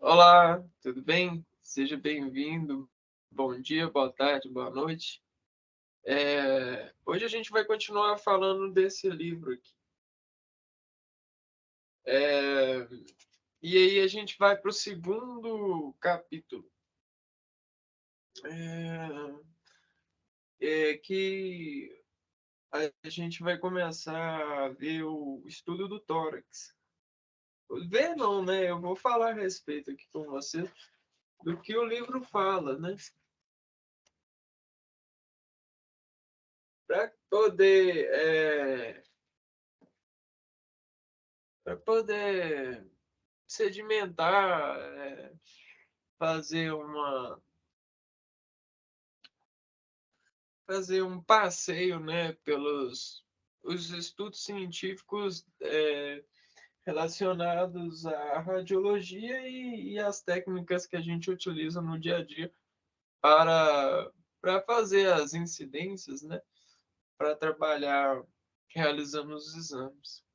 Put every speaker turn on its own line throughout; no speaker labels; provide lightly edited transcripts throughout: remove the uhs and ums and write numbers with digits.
Olá, tudo bem? Seja bem-vindo. Bom dia, boa tarde, boa noite. Hoje a gente vai continuar falando desse livro aqui. Eh, e aí a gente vai para o segundo capítulo, eh, que a gente vai começar a ver o estudo do tórax. Ver não, né? Eu vou falar a respeito aqui com você do que o livro fala, né? Para poder, para poder sedimentar, fazer um passeio, né, pelos os estudos científicos, relacionados à radiologia e as técnicas que a gente utiliza no dia a dia para fazer as incidências, né, para trabalhar realizando os exames.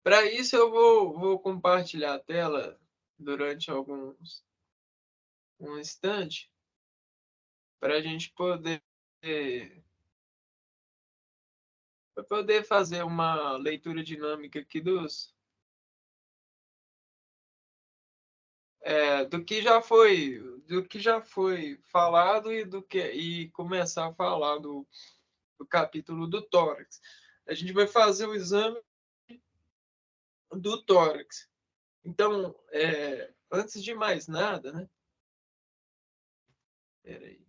Para isso eu vou compartilhar a tela durante um instante, para a gente poder fazer uma leitura dinâmica aqui do que já foi falado e começar a falar do capítulo do tórax. A gente vai fazer o exame do tórax. Então, antes de mais nada, né? Peraí.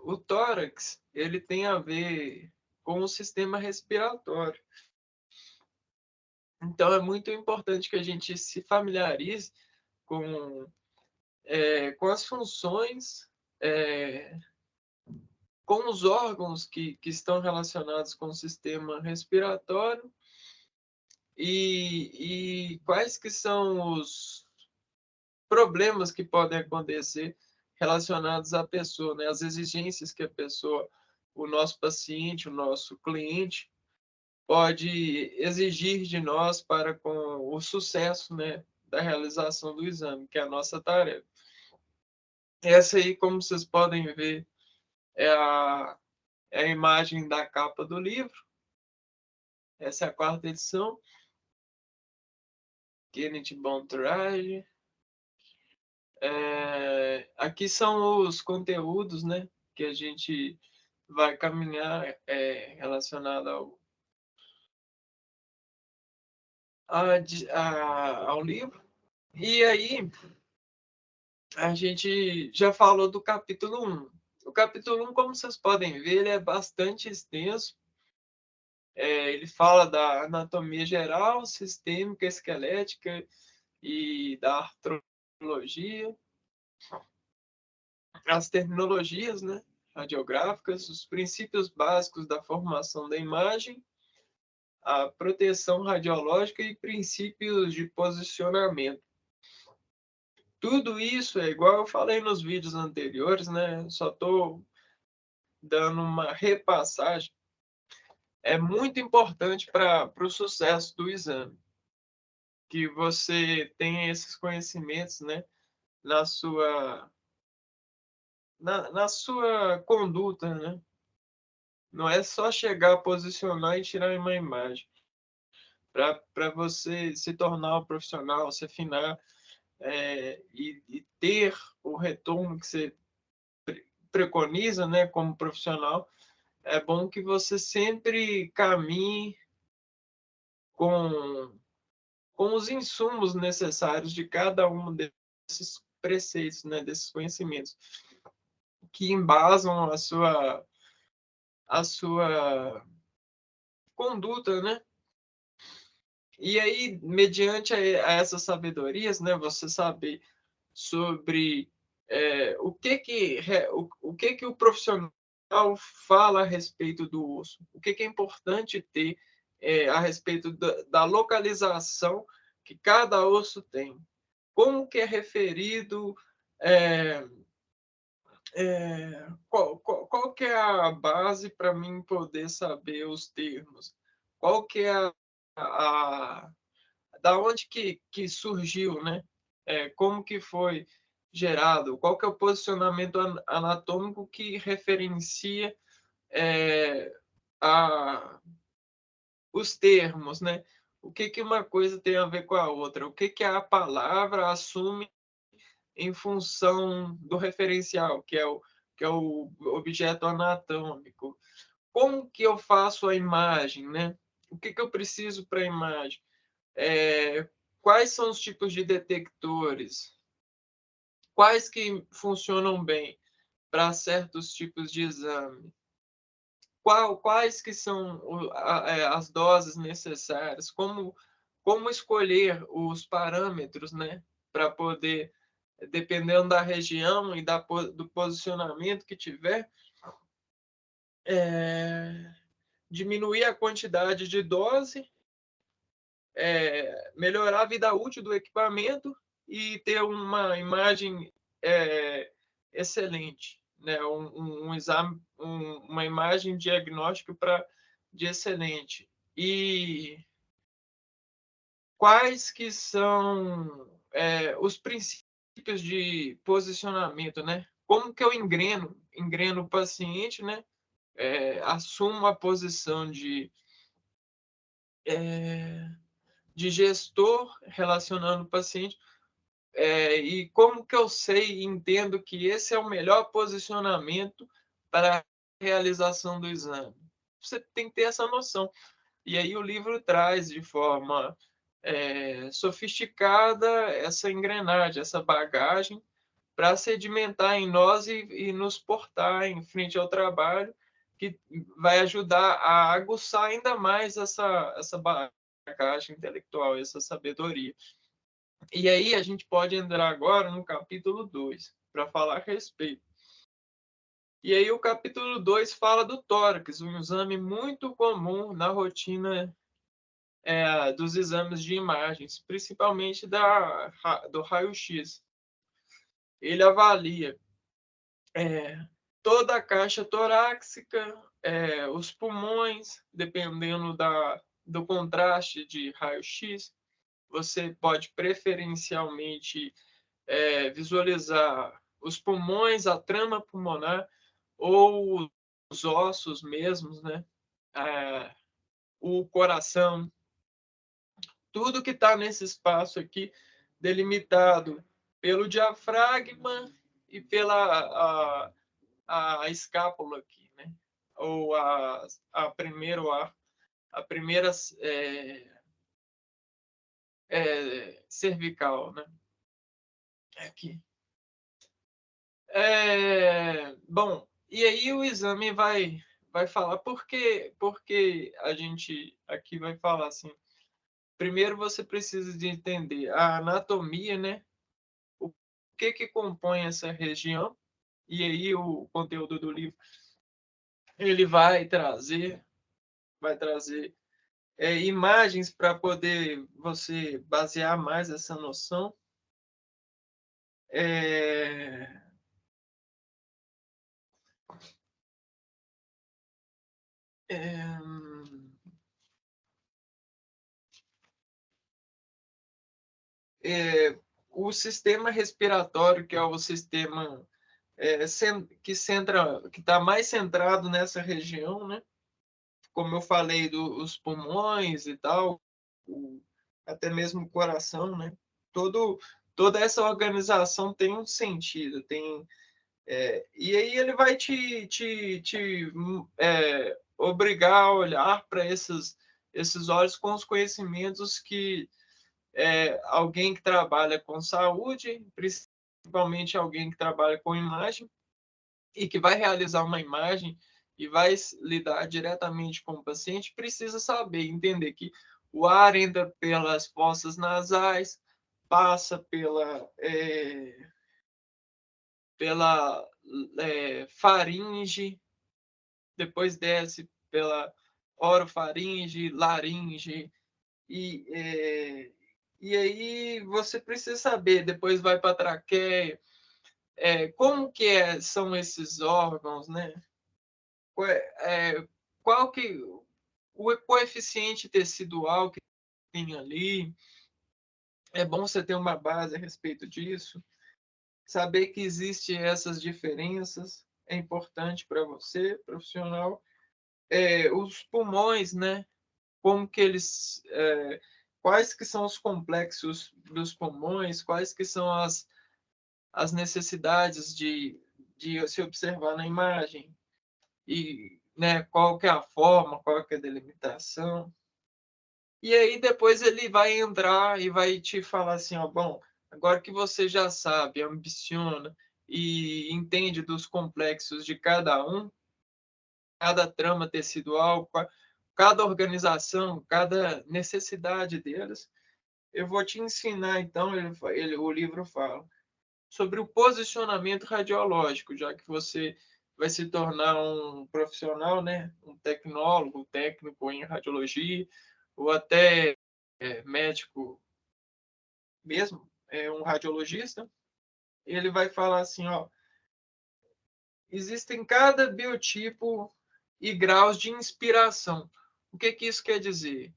O tórax, ele tem a ver com o sistema respiratório. Então, é muito importante que a gente se familiarize com, com as funções, é, com os órgãos que estão relacionados com o sistema respiratório e quais que são os problemas que podem acontecer relacionados à pessoa, né? As exigências que a pessoa, o nosso paciente, o nosso cliente, pode exigir de nós para com o sucesso, né, da realização do exame, que é a nossa tarefa. Essa aí, como vocês podem ver, é a imagem da capa do livro. Essa é a quarta edição. Kenneth Bontrage. Aqui são os conteúdos, né, que a gente vai caminhar, relacionado ao livro. E aí, a gente já falou do capítulo 1. O capítulo 1, como vocês podem ver, ele é bastante extenso. Ele fala da anatomia geral, sistêmica, esquelética e da artrologia, as terminologias, né, radiográficas, os princípios básicos da formação da imagem, a proteção radiológica e princípios de posicionamento. Tudo isso é igual eu falei nos vídeos anteriores, né? Só estou dando uma repassagem. É muito importante para o sucesso do exame, que você tenha esses conhecimentos, né, na sua, na sua conduta, né? Não é só chegar, posicionar e tirar uma imagem. Para você se tornar um profissional, se afinar, e ter o retorno que você preconiza, né, como profissional, é bom que você sempre caminhe com, com os insumos necessários de cada um desses preceitos, né, desses conhecimentos, que embasam a sua conduta, né? E aí, mediante a essas sabedorias, né, você saber sobre o que que o profissional fala a respeito do osso, o que é importante ter, a respeito da localização que cada osso tem, como que é referido, é, Qual que é a base para mim poder saber os termos? Qual que é a da onde que surgiu, né? Como que foi gerado? Qual que é o posicionamento anatômico que referencia é, a, os termos, né? O que que uma coisa tem a ver com a outra? O que que a palavra assume em função do referencial, que é o objeto anatômico? Como que eu faço a imagem, né? O que que eu preciso para a imagem? Quais são os tipos de detectores? Quais que funcionam bem para certos tipos de exame? Quais que são as doses necessárias? Como escolher os parâmetros, né? Para poder, dependendo da região e do posicionamento que tiver, é, diminuir a quantidade de dose, melhorar a vida útil do equipamento e ter uma imagem excelente, né? Um exame, uma imagem diagnóstica de excelente. E quais que são os princípios de posicionamento, né? Como que eu engreno o paciente, né? Assumo a posição de gestor relacionando o paciente, e como que eu sei e entendo que esse é o melhor posicionamento para a realização do exame? Você tem que ter essa noção. E aí o livro traz de forma sofisticada essa engrenagem, essa bagagem, para sedimentar em nós e nos portar em frente ao trabalho, que vai ajudar a aguçar ainda mais essa bagagem intelectual, essa sabedoria. E aí a gente pode entrar agora no capítulo 2 para falar a respeito. E aí o capítulo 2 fala do tórax, um exame muito comum na rotina dos exames de imagens, principalmente do raio-x. Ele avalia toda a caixa torácica, os pulmões, dependendo do contraste de raio-x. Você pode preferencialmente visualizar os pulmões, a trama pulmonar ou os ossos mesmos, né? O coração, tudo que está nesse espaço aqui, delimitado pelo diafragma e pela a escápula aqui, né? Ou a primeira cervical, né? Aqui. Bom, e aí o exame vai falar porque a gente aqui vai falar assim. Primeiro você precisa de entender a anatomia, né? O que compõe essa região, e aí o conteúdo do livro ele vai trazer imagens para poder você basear mais essa noção. É, é, o sistema respiratório, que é o sistema que está mais centrado nessa região, né? Como eu falei, dos pulmões e tal, até mesmo o coração, né? Toda essa organização tem um sentido, e aí ele vai te obrigar a olhar para esses olhos com os conhecimentos que alguém que trabalha com saúde, principalmente alguém que trabalha com imagem, e que vai realizar uma imagem e vai lidar diretamente com o paciente, precisa saber, entender que o ar entra pelas fossas nasais, passa pela faringe, depois desce pela orofaringe, laringe, e, e aí você precisa saber, depois vai para a traqueia, como que são esses órgãos, né? Qual que o coeficiente tecidual que tem ali? É bom você ter uma base a respeito disso, saber que existem essas diferenças é importante para você, profissional. Os pulmões, né? Como que eles, quais que são os complexos dos pulmões, quais que são as necessidades de se observar na imagem e, né, qual que é a forma, qual que é a delimitação. E aí depois ele vai entrar e vai te falar assim, ó, bom, agora que você já sabe, ambiciona e entende dos complexos de cada um, cada trama tecidual, cada organização, cada necessidade deles, eu vou te ensinar, então, o livro fala, sobre o posicionamento radiológico, já que você vai se tornar um profissional, né? Um tecnólogo, técnico em radiologia, ou até médico mesmo, um radiologista. Ele vai falar assim, ó, existem cada biotipo e graus de inspiração. O que isso quer dizer?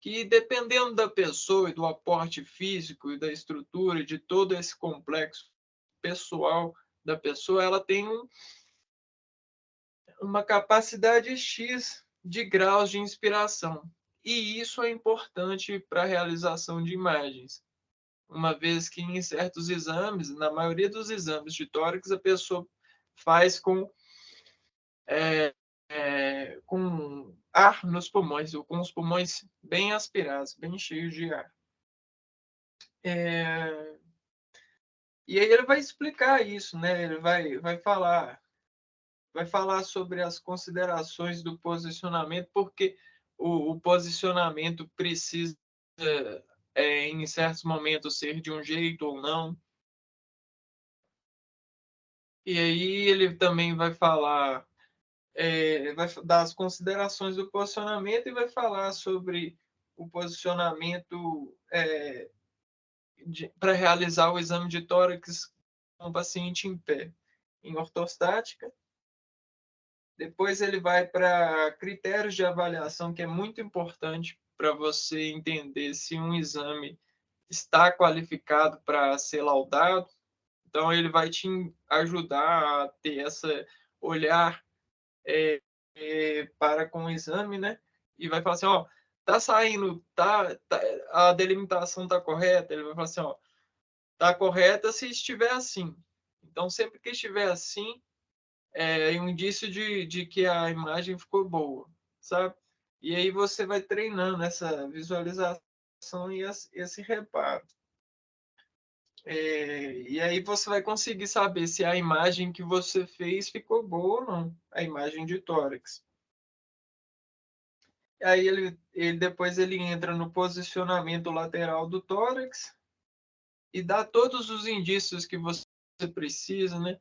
Que dependendo da pessoa e do aporte físico e da estrutura de todo esse complexo pessoal da pessoa, ela tem uma capacidade X de graus de inspiração. E isso é importante para a realização de imagens, uma vez que em certos exames, na maioria dos exames de tórax, a pessoa faz com ar nos pulmões, ou com os pulmões bem aspirados, bem cheios de ar. E aí ele vai explicar isso, né? Ele vai falar sobre as considerações do posicionamento, porque o posicionamento precisa, em certos momentos, ser de um jeito ou não. E aí ele também vai falar, vai dar as considerações do posicionamento e vai falar sobre o posicionamento para realizar o exame de tórax com o paciente em pé, em ortostática. Depois ele vai para critérios de avaliação, que é muito importante para você entender se um exame está qualificado para ser laudado. Então, ele vai te ajudar a ter esse olhar para com o exame, né? E vai falar assim, ó, tá saindo, a delimitação tá correta. Ele vai falar assim, ó, tá correta se estiver assim. Então, sempre que estiver assim, um indício de que a imagem ficou boa, sabe? E aí você vai treinando essa visualização e esse reparo. E aí você vai conseguir saber se a imagem que você fez ficou boa ou não, a imagem de tórax. Aí depois ele entra no posicionamento lateral do tórax e dá todos os indícios que você precisa, né?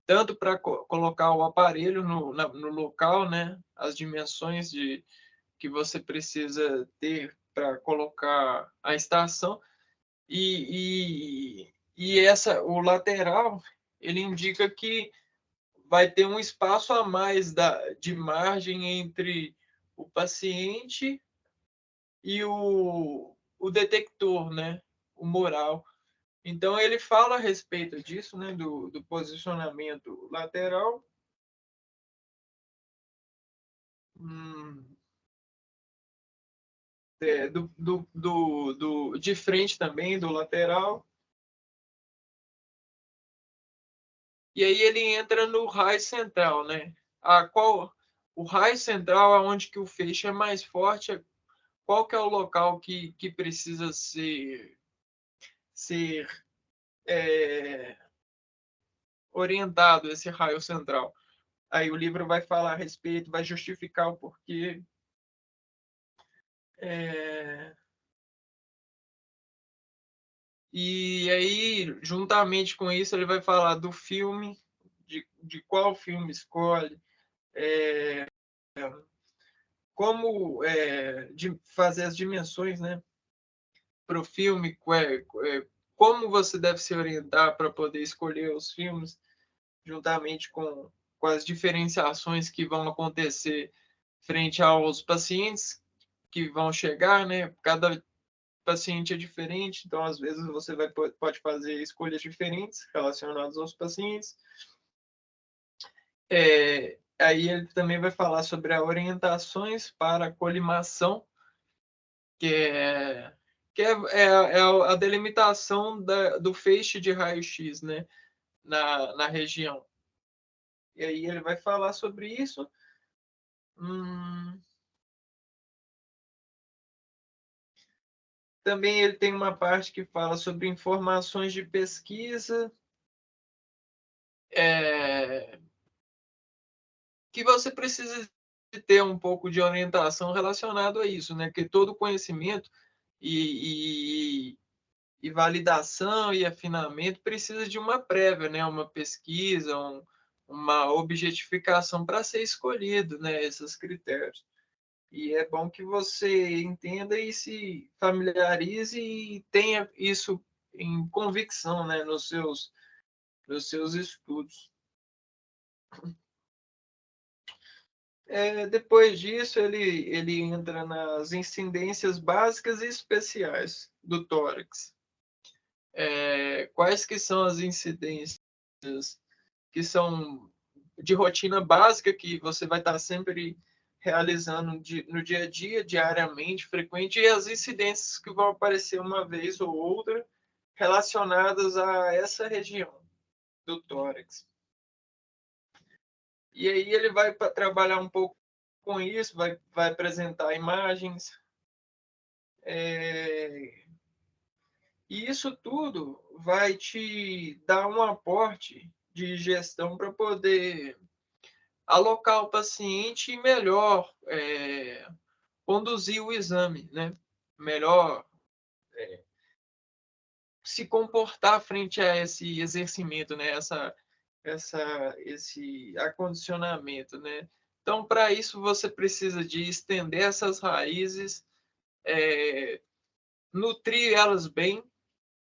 Tanto para colocar o aparelho no local, né? As dimensões que você precisa ter para colocar a estação. O lateral, ele indica que vai ter um espaço a mais de margem entre o paciente e o detector, né? O mural. Então, ele fala a respeito disso, né? Do posicionamento lateral. De frente também, do lateral. E aí ele entra no raio central, né? O raio central é onde que o feixe é mais forte, qual que é o local que precisa ser orientado, esse raio central. Aí o livro vai falar a respeito, vai justificar o porquê. E aí, juntamente com isso, ele vai falar do filme, de qual filme escolhe, como de fazer as dimensões, né, para o filme, como você deve se orientar para poder escolher os filmes, juntamente com as diferenciações que vão acontecer frente aos pacientes que vão chegar, né? Cada paciente é diferente, então às vezes você pode fazer escolhas diferentes relacionadas aos pacientes. Aí ele também vai falar sobre as orientações para a colimação, que é a delimitação do feixe de raio-x, né, na região. E aí ele vai falar sobre isso. Também ele tem uma parte que fala sobre informações de pesquisa, que você precisa de ter um pouco de orientação relacionado a isso, né? Porque todo conhecimento e validação e afinamento precisa de uma prévia, né? Uma pesquisa, uma objetificação para ser escolhido, né? Esses critérios. E é bom que você entenda e se familiarize e tenha isso em convicção, né? Nos seus estudos. Depois disso, ele entra nas incidências básicas e especiais do tórax. Quais que são as incidências que são de rotina básica, que você vai estar sempre realizando no dia a dia, diariamente, frequente, e as incidências que vão aparecer uma vez ou outra relacionadas a essa região do tórax. E aí ele vai trabalhar um pouco com isso, vai apresentar imagens. E isso tudo vai te dar um aporte de gestão para poder alocar o paciente e melhor conduzir o exame, né? Melhor se comportar frente a esse exercimento, né? Esse acondicionamento, né? Então, para isso, você precisa de estender essas raízes, nutrir elas bem,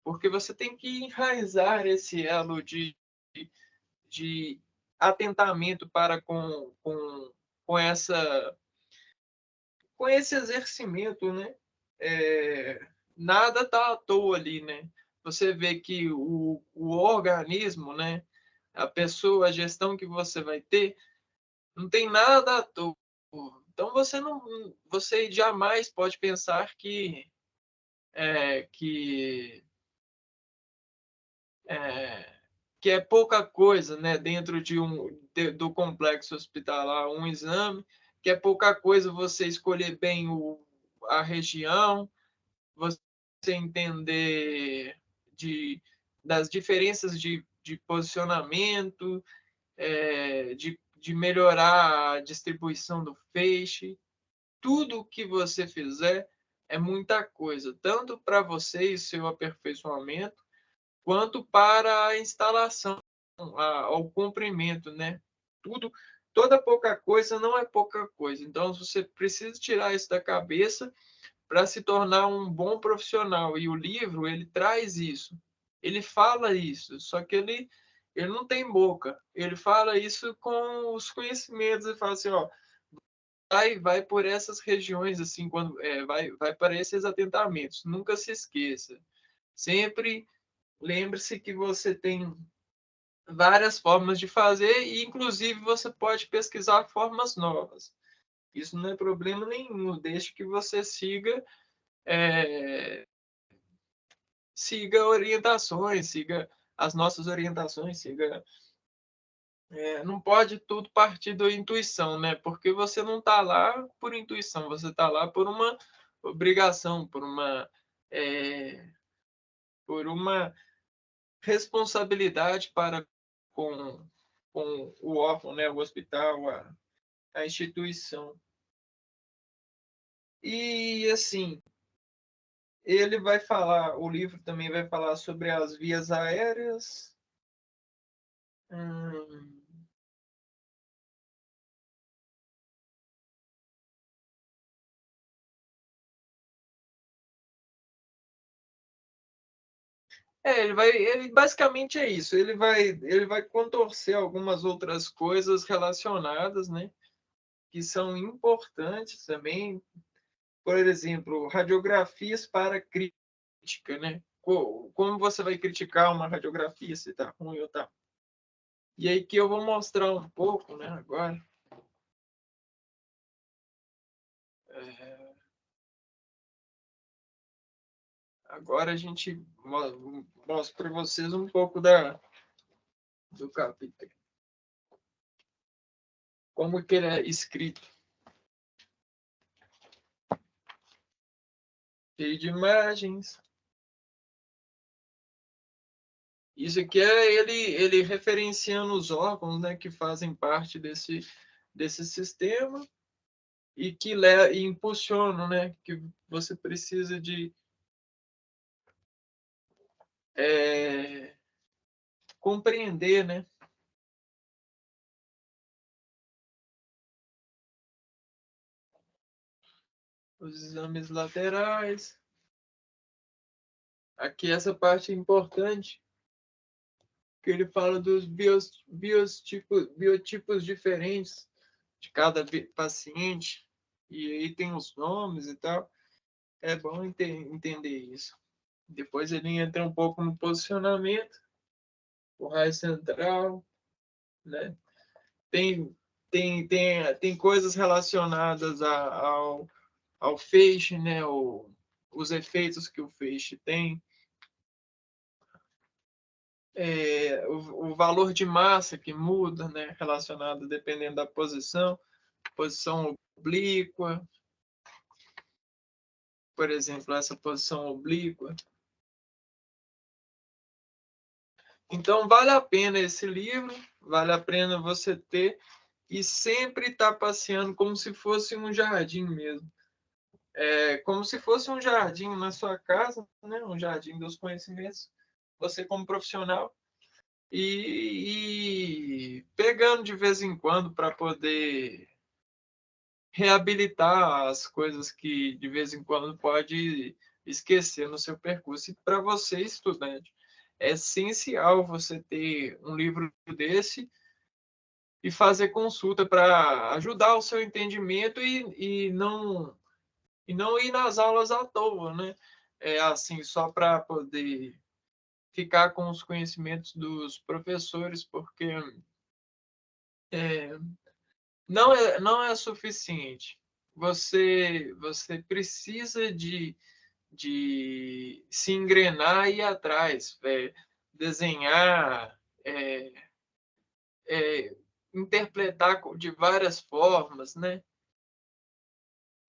porque você tem que enraizar esse elo de atentamento para com esse exercimento, né? Nada está à toa ali, né? Você vê que o organismo, né? A pessoa, a gestão que você vai ter, não tem nada à toa. Então você jamais pode pensar que é, que é pouca coisa, né, dentro do complexo hospitalar, um exame, que é pouca coisa você escolher bem a região, você entender das diferenças de posicionamento, de melhorar a distribuição do feixe. Tudo o que você fizer é muita coisa, tanto para você e seu aperfeiçoamento, quanto para a instalação, ao comprimento, né? Toda pouca coisa não é pouca coisa. Então, você precisa tirar isso da cabeça para se tornar um bom profissional. E o livro, ele traz isso. Ele fala isso, só que ele não tem boca. Ele fala isso com os conhecimentos e fala assim, ó, vai por essas regiões, assim, quando vai para esses atentamentos. Nunca se esqueça. Sempre lembre-se que você tem várias formas de fazer e, inclusive, você pode pesquisar formas novas. Isso não é problema nenhum, desde que você siga orientações, siga as nossas orientações, não pode tudo partir da intuição, né? Porque você não está lá por intuição, você está lá por uma obrigação, por uma responsabilidade para com, com o órfão, né? O hospital, a instituição. E assim, ele vai falar, o livro também vai falar sobre as vias aéreas. Hum, Ele basicamente é isso. Ele vai contorcer algumas outras coisas relacionadas, né? Que são importantes também. Por exemplo, radiografias para crítica, né? Como você vai criticar uma radiografia, se está ruim ou tá. E aí que eu vou mostrar um pouco, né? É, agora a gente mostra para vocês um pouco do capítulo. Como que ele é escrito. Cheio de imagens. Isso aqui é ele referenciando os órgãos, né, que fazem parte desse sistema e que impulsionam, né, que você precisa de é, compreender, né? Os exames laterais. Aqui essa parte é importante, que ele fala dos biotipos diferentes de cada paciente, e aí tem os nomes e tal. É bom entender isso. Depois ele entra um pouco no posicionamento, o raio central, né? Tem, tem coisas relacionadas ao feixe, né? Os efeitos que o feixe tem. O valor de massa que muda, né? Relacionado dependendo da posição oblíqua, por exemplo, essa posição oblíqua. Então, vale a pena esse livro, vale a pena você ter e sempre estar passeando como se fosse um jardim mesmo. Como se fosse um jardim na sua casa, né? Um jardim dos conhecimentos, você como profissional, e pegando de vez em quando para poder reabilitar as coisas que de vez em quando pode esquecer no seu percurso. E para você, estudante, é essencial você ter um livro desse e fazer consulta para ajudar o seu entendimento e não ir nas aulas à toa, né? É assim, só para poder ficar com os conhecimentos dos professores, porque é, não é suficiente. Você precisa de se engrenar e ir atrás, desenhar, é, interpretar de várias formas, né?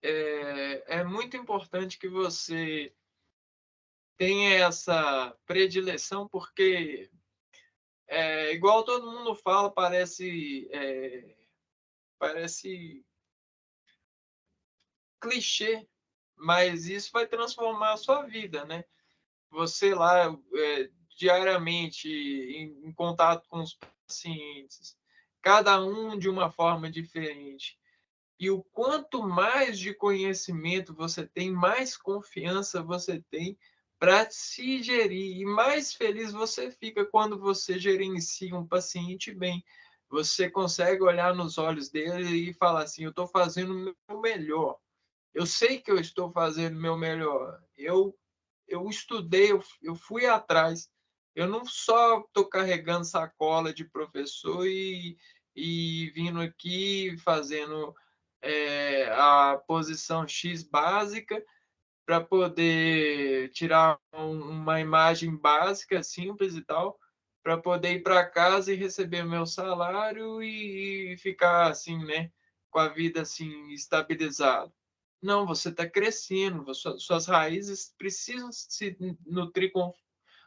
É muito importante que você tenha essa predileção, porque igual todo mundo fala, parece clichê, mas isso vai transformar a sua vida, né? Você lá, diariamente, em contato com os pacientes, cada um de uma forma diferente. E o quanto mais de conhecimento você tem, mais confiança você tem para se gerir. E mais feliz você fica quando você gerencia um paciente bem. Você consegue olhar nos olhos dele e falar assim: eu estou fazendo o meu melhor. Eu sei que eu estou fazendo o meu melhor. Eu estudei, eu fui atrás. Eu não só estou carregando sacola de professor e vindo aqui fazendo a posição X básica para poder tirar uma imagem básica, simples e tal, para poder ir para casa e receber meu salário e ficar assim, né, com a vida assim estabilizada. Não, você está crescendo, suas raízes precisam se nutrir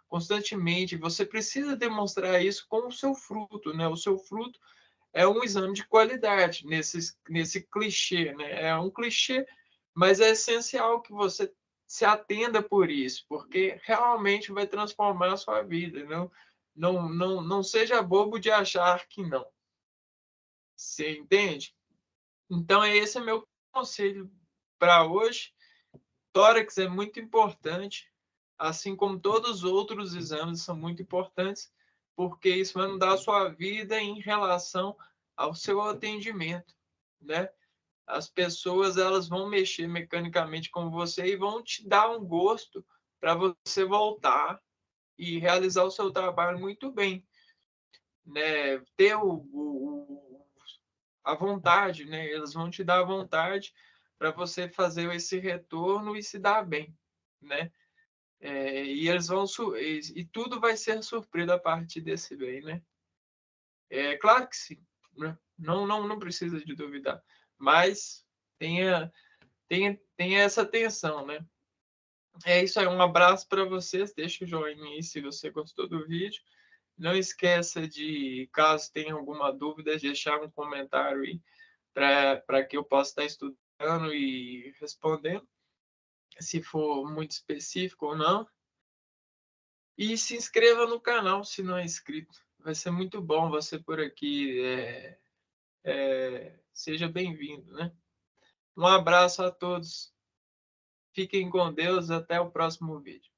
constantemente. Você precisa demonstrar isso com o seu fruto, né? O seu fruto é um exame de qualidade nesse clichê, né? É um clichê, mas é essencial que você se atenda por isso, porque realmente vai transformar a sua vida. Não seja bobo de achar que não. Você entende? Então, esse é meu conselho para hoje. Tórax é muito importante. assim como todos os outros exames são muito importantes, porque isso vai mudar a sua vida em relação ao seu atendimento, né? As pessoas elas vão mexer mecanicamente com você e vão te dar um gosto para você voltar e realizar o seu trabalho muito bem, né? Ter a vontade, né? Eles vão te dar a vontade para você fazer esse retorno e se dar bem, né? E eles vão e tudo vai ser suprido a partir desse bem, né? É claro que sim, né? Não precisa de duvidar, mas tenha essa atenção, né? É isso aí, um abraço para vocês, deixa o joinha aí se você gostou do vídeo. Não esqueça de, caso tenha alguma dúvida, deixar um comentário aí para que eu possa estar estudando e respondendo, se for muito específico ou não. E se inscreva no canal se não é inscrito. Vai ser muito bom você por aqui. Seja bem-vindo, né? Um abraço a todos. Fiquem com Deus. Até o próximo vídeo.